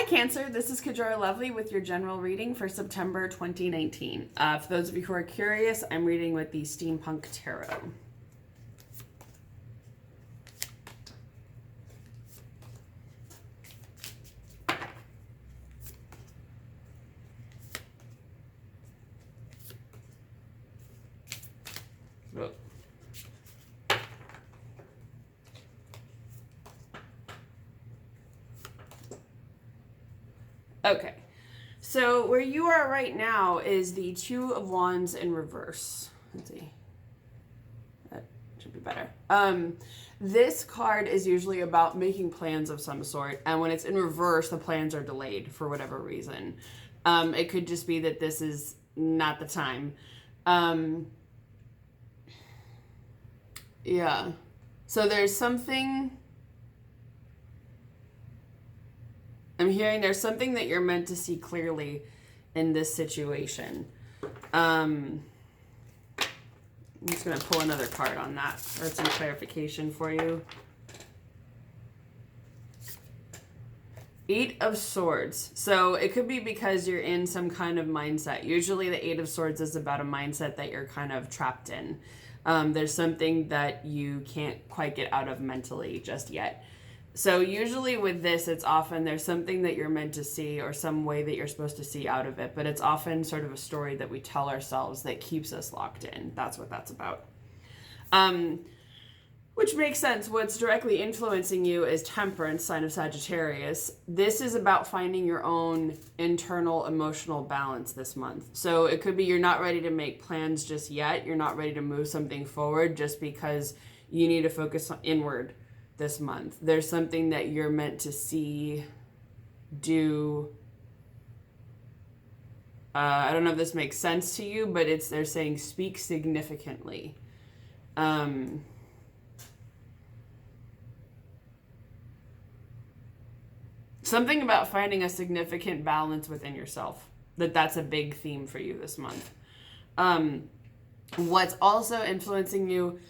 Cancer, this is Kajora Lovely with your general reading for September 2019. For those of you who are curious, I'm reading with the Steampunk Tarot. Oh. Okay, so where you are right now is the Two of Wands in reverse. Let's see. That should be better. This card is usually about making plans of some sort, and when it's in reverse, the plans are delayed for whatever reason. It could just be that this is not the time. Yeah. So there's something... I'm hearing there's something that you're meant to see clearly in this situation. I'm just going to pull another card on that for some clarification for you. Eight of Swords. So it could be because you're in some kind of mindset. Usually the Eight of Swords is about a mindset that you're kind of trapped in. There's something that you can't quite get out of mentally just yet. So usually with this, it's often there's something that you're meant to see or some way that you're supposed to see out of it. But it's often sort of a story that we tell ourselves that keeps us locked in. That's what that's about. Which makes sense. What's directly influencing you is Temperance, sign of Sagittarius. This is about finding your own internal emotional balance this month. So it could be you're not ready to make plans just yet. You're not ready to move something forward just because you need to focus inward this month. There's something that you're meant to see, do. I don't know if this makes sense to you, but they're saying speak significantly. Something about finding a significant balance within yourself. That's a big theme for you this month. What's also influencing you,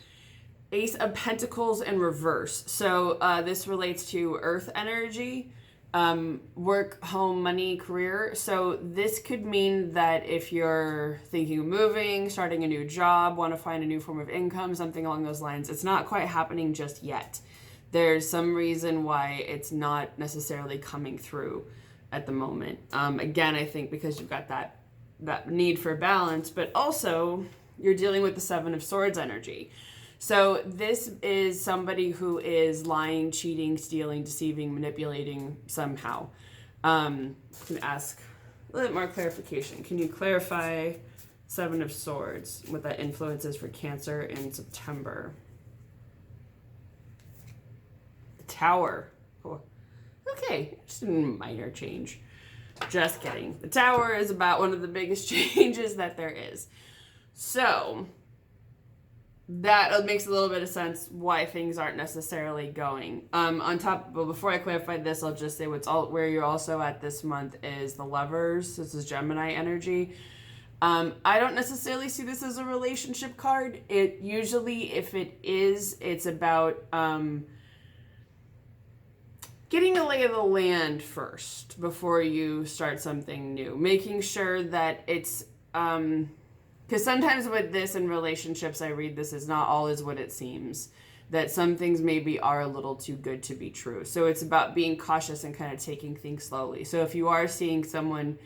Ace of Pentacles in reverse. So this relates to earth energy, work, home, money, career. So this could mean that if you're thinking of moving, starting a new job, want to find a new form of income, something along those lines, it's not quite happening just yet. There's some reason why it's not necessarily coming through at the moment. Again, I think because you've got that need for balance, but also you're dealing with the Seven of Swords energy. So this is somebody who is lying, cheating, stealing, deceiving, manipulating somehow. I can ask a little bit more clarification. Can you clarify Seven of Swords, what that influence is for Cancer in September? Tower. Cool. Okay, just a minor change. Just kidding. The Tower is about one of the biggest changes that there is. So that makes a little bit of sense why things aren't necessarily going. On top, but before I clarify this, I'll just say where you're also at this month is the Lovers. This is Gemini energy. I don't necessarily see this as a relationship card. It usually, if it is, it's about getting a lay of the land first before you start something new. Making sure that it's because sometimes with this in relationships, I read this as not all is what it seems. That some things maybe are a little too good to be true. So it's about being cautious and kind of taking things slowly. So if you are seeing someone,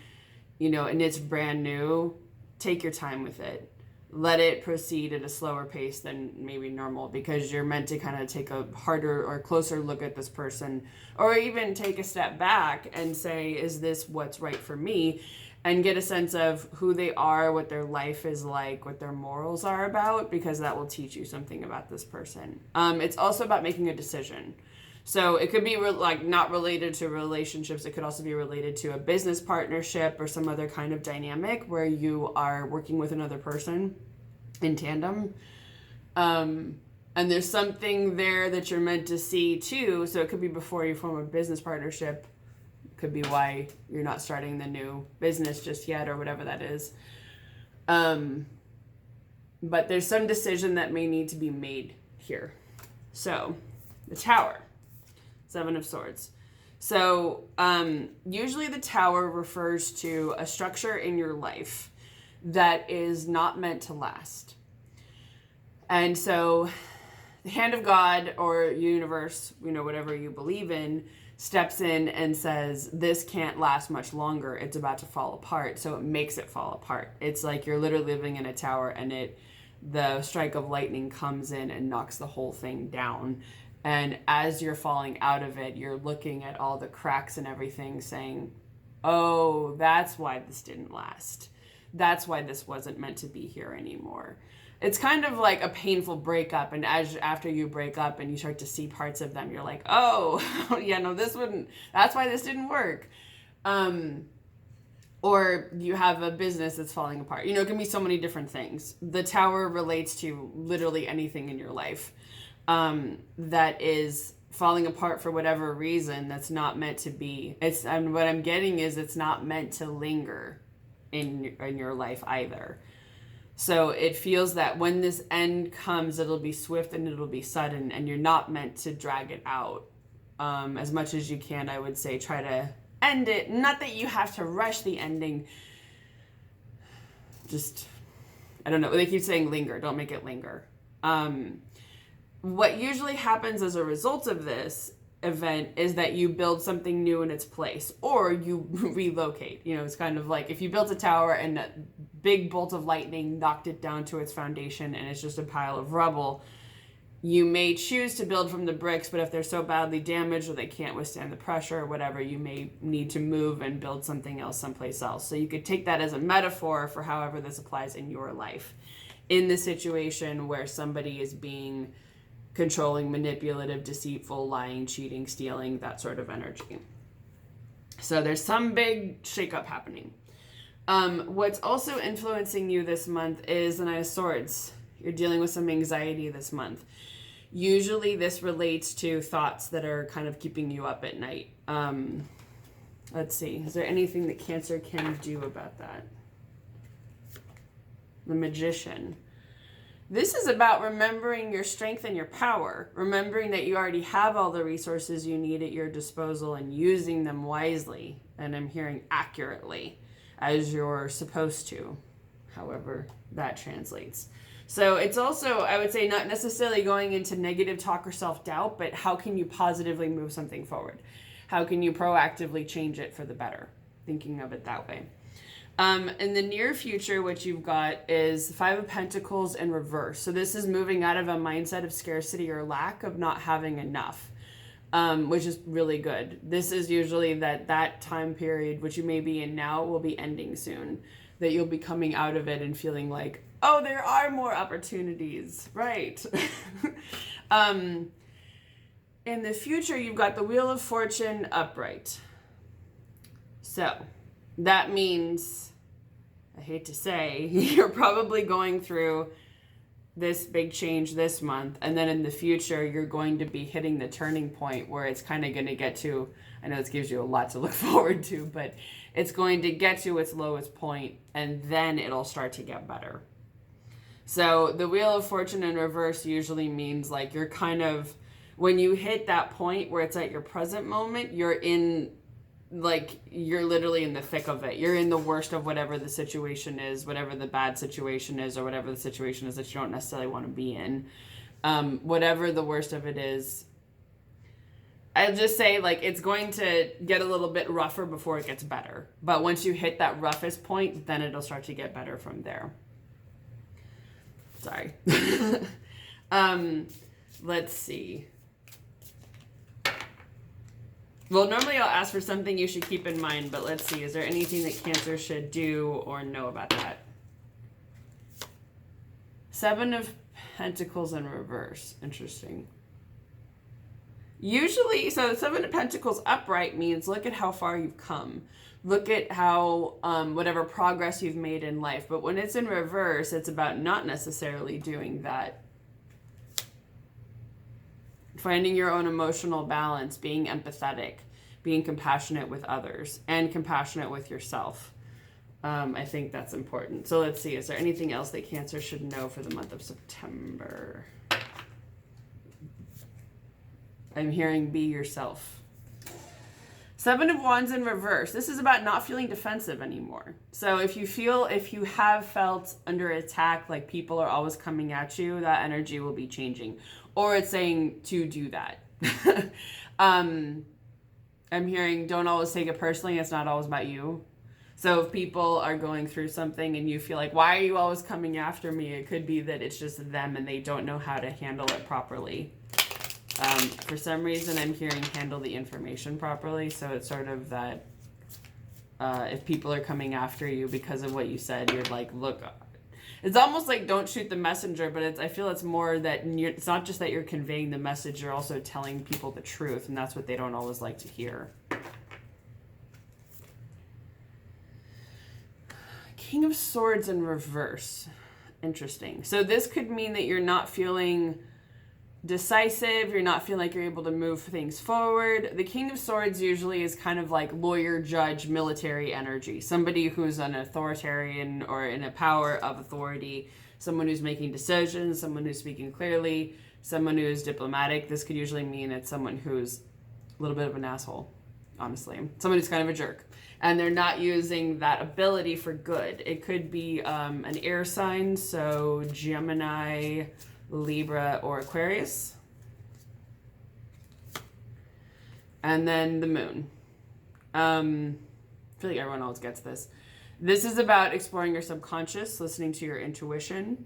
and it's brand new, take your time with it. Let it proceed at a slower pace than maybe normal, because you're meant to kind of take a harder or closer look at this person, or even take a step back and say, is this what's right for me? And get a sense of who they are, what their life is like, what their morals are about, because that will teach you something about this person. It's also about making a decision. So it could be not related to relationships. It could also be related to a business partnership or some other kind of dynamic where you are working with another person in tandem. And there's something there that you're meant to see too. So it could be before you form a business partnership. Could be why you're not starting the new business just yet, or whatever that is. But there's some decision that may need to be made here. So the Tower, Seven of Swords. So usually the Tower refers to a structure in your life that is not meant to last. And so the hand of God or universe, whatever you believe in, steps in and says, this can't last much longer. It's about to fall apart. So it makes it fall apart. It's like you're literally living in a tower and the strike of lightning comes in and knocks the whole thing down. And as you're falling out of it, you're looking at all the cracks and everything saying, oh, that's why this didn't last. That's why this wasn't meant to be here anymore. It's kind of like a painful breakup, and after you break up and you start to see parts of them, you're like, oh, yeah, no, that's why this didn't work. Or you have a business that's falling apart. It can be so many different things. The Tower relates to literally anything in your life that is falling apart for whatever reason that's not meant to be. And what I'm getting is it's not meant to linger in your life either. So it feels that when this end comes, it'll be swift and it'll be sudden, and you're not meant to drag it out. As much as you can, I would say, try to end it. Not that you have to rush the ending. Just, I don't know. They keep saying linger. Don't make it linger. What usually happens as a result of this event is that you build something new in its place, or you relocate. It's kind of like if you built a tower and a big bolt of lightning knocked it down to its foundation and it's just a pile of rubble. You may choose to build from the bricks, but if they're so badly damaged or they can't withstand the pressure or whatever, you may need to move and build something else someplace else. So you could take that as a metaphor for however this applies in your life. In the situation where somebody is being controlling, manipulative, deceitful, lying, cheating, stealing, that sort of energy. So there's some big shakeup happening. What's also influencing you this month is the Knight of Swords. You're dealing with some anxiety this month. Usually this relates to thoughts that are kind of keeping you up at night. Let's see. Is there anything that Cancer can do about that? The Magician. This is about remembering your strength and your power, remembering that you already have all the resources you need at your disposal and using them wisely, and I'm hearing accurately, as you're supposed to, however that translates. So it's also, I would say, not necessarily going into negative talk or self-doubt, but how can you positively move something forward? How can you proactively change it for the better? Thinking of it that way. In the near future, what you've got is Five of Pentacles in reverse. So this is moving out of a mindset of scarcity or lack, of not having enough, which is really good. This is usually that time period, which you may be in now, will be ending soon. That you'll be coming out of it and feeling like, oh, there are more opportunities, right? In the future, you've got the Wheel of Fortune upright. So that means, I hate to say, you're probably going through this big change this month, and then in the future you're going to be hitting the turning point where it's kind of going to get to, I know this gives you a lot to look forward to, but it's going to get to its lowest point, and then it'll start to get better. So the Wheel of Fortune in reverse usually means like you're kind of, when you hit that point where it's at your present moment, you're literally in the thick of it. You're in the worst of whatever the situation is, whatever the bad situation is, or whatever the situation is that you don't necessarily want to be in. Whatever the worst of it is, I'll just say, like, it's going to get a little bit rougher before it gets better. But once you hit that roughest point, then it'll start to get better from there. Sorry. Let's see. Well, normally I'll ask for something you should keep in mind, but let's see. Is there anything that Cancer should do or know about that? Seven of Pentacles in reverse. Interesting. Usually, so the Seven of Pentacles upright means look at how far you've come. Look at how, whatever progress you've made in life. But when it's in reverse, it's about not necessarily doing that. Finding your own emotional balance, being empathetic, being compassionate with others, and compassionate with yourself. I think that's important. So let's see, is there anything else that Cancer should know for the month of September? I'm hearing be yourself. Seven of Wands in reverse. This is about not feeling defensive anymore. So if you have felt under attack, like people are always coming at you, that energy will be changing. Or it's saying to do that. I'm hearing don't always take it personally. It's not always about you. So if people are going through something and you feel like, why are you always coming after me? It could be that it's just them and they don't know how to handle it properly. For some reason, I'm hearing handle the information properly. So it's sort of that if people are coming after you because of what you said, you're like, look, it's almost like don't shoot the messenger, but I feel it's more that it's not just that you're conveying the message, you're also telling people the truth, and that's what they don't always like to hear. King of Swords in reverse. Interesting. So this could mean that you're not feeling decisive, you're not feeling like you're able to move things forward. The King of Swords usually is kind of like lawyer, judge, military energy. Somebody who's an authoritarian or in a power of authority. Someone who's making decisions, someone who's speaking clearly, someone who's diplomatic. This could usually mean it's someone who's a little bit of an asshole, honestly. Someone who's kind of a jerk. And they're not using that ability for good. It could be an air sign, so Gemini, Libra, or Aquarius. And then the moon. I feel like everyone else gets this. This is about exploring your subconscious, listening to your intuition.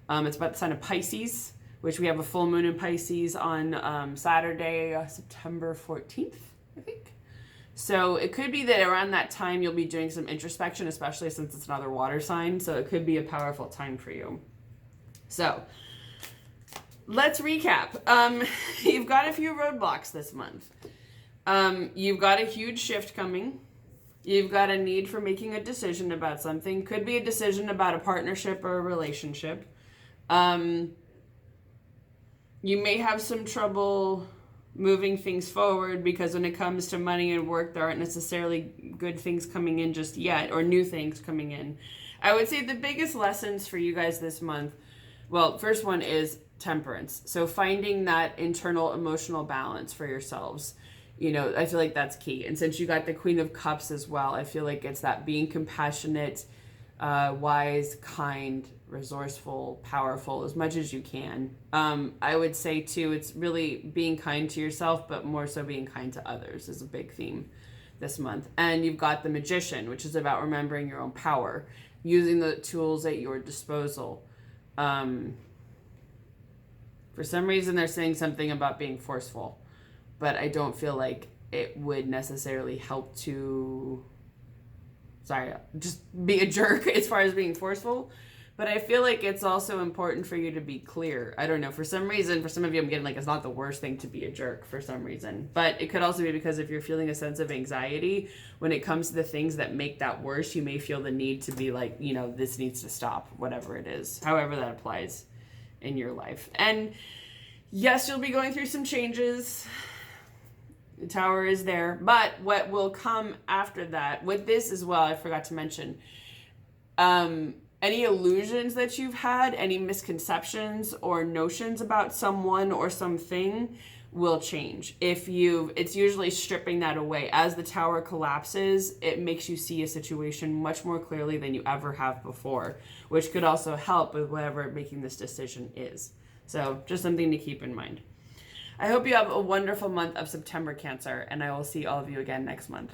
It's about the sign of Pisces, which we have a full moon in Pisces on Saturday, September 14th, I think. So it could be that around that time you'll be doing some introspection, especially since it's another water sign. So it could be a powerful time for you. So let's recap. You've got a few roadblocks this month. You've got a huge shift coming. You've got a need for making a decision about something. Could be a decision about a partnership or a relationship. You may have some trouble moving things forward because when it comes to money and work, there aren't necessarily good things coming in just yet or new things coming in. I would say the biggest lessons for you guys this month, well, first one is temperance. So finding that internal emotional balance for yourselves. You know, I feel like that's key. And since you got the Queen of Cups as well, I feel like it's that being compassionate, wise, kind, resourceful, powerful as much as you can. I would say too, it's really being kind to yourself, but more so being kind to others is a big theme this month. And you've got the Magician, which is about remembering your own power, using the tools at your disposal. For some reason, they're saying something about being forceful, but I don't feel like it would necessarily help to, just be a jerk as far as being forceful. But I feel like it's also important for you to be clear. I don't know, for some reason, for some of you, I'm getting like it's not the worst thing to be a jerk for some reason. But it could also be because if you're feeling a sense of anxiety, when it comes to the things that make that worse, you may feel the need to be like, you know, this needs to stop, whatever it is, however that applies in your life. And yes, you'll be going through some changes. The Tower is there. But what will come after that, with this as well, I forgot to mention, any illusions that you've had, any misconceptions or notions about someone or something will change. It's usually stripping that away. As the Tower collapses, it makes you see a situation much more clearly than you ever have before, which could also help with whatever making this decision is. So just something to keep in mind. I hope you have a wonderful month of September, Cancer, and I will see all of you again next month.